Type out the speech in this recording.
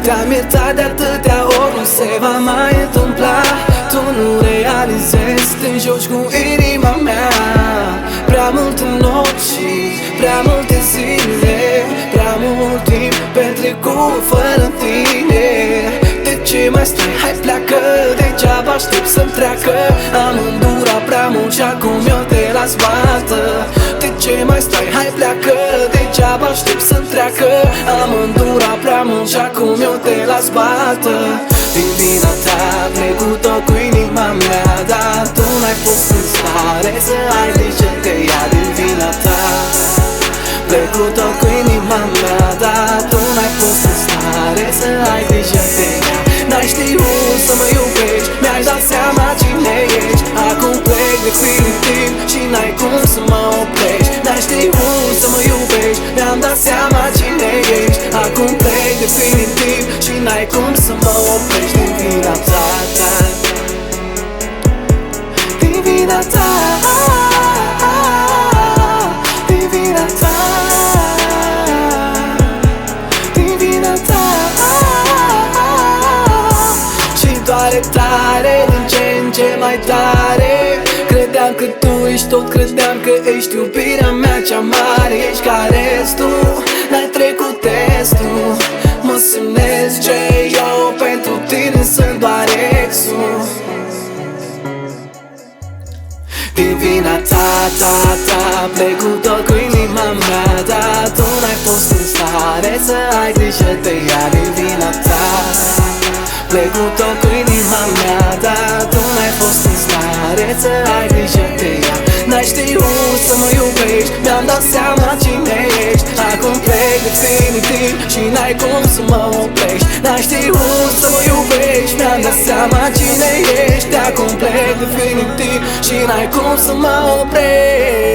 Te-am iertat de atâtea ori, nu se va mai întâmpla. Tu nu realizezi, te joci cu inima mea. Prea multe nopți și prea multe zile, prea mult timp petrecut fără tine. De ce mai stai? Hai pleacă, degeaba aștept să-mi treacă. Am îndurat prea mult și acum eu te las bată. De ce mai stai? Hai pleacă, degeaba aștept să-mi treacă. Am îndurat prea mult și acum eu te las bată. Din vina ta plec cu tot cu inima mea, dar tu n-ai fost în stare să ai grijă de ea. Din vina ta plec cu tot cu inima mea, dar tu n-ai fost în stare să ai grijă de ea. N-ai știut să mă iubești, mi-ai dat seama cine ești. Acum plec definitiv și n-ai cum să mă oprești. N-ai știut să mă iubești, mi-am dat seama cine ești. Acum plec definitiv și n-ai cum să mă oprești. Din vina ta, din vina ta, din vina ta, din vina ta. Și doare tare, din ce în ce mai tare. Credeam că tu ești tot, credeam că ești iubirea mea cea mare. Ești ca restul, n-ai trecut testul. Mă semnez ce eu pentru tine sunt doar exul. Din vina ta, plec cu tot cu inima mea, dar tu n-ai fost în stare să ai grijă de ea. Din vina ta plec cu tot cu inima mea, dar tu n-ai fost în stare să ai grijă de ea. N-ai știut să mă iubești, mi-am dat seama cine ești. Acum plec definitiv și n-ai cum să mă oprești. N-ai știut să mă iubești, mi-am dat seama cine ești. Acum plec definitiv și n-ai cum să mă oprești.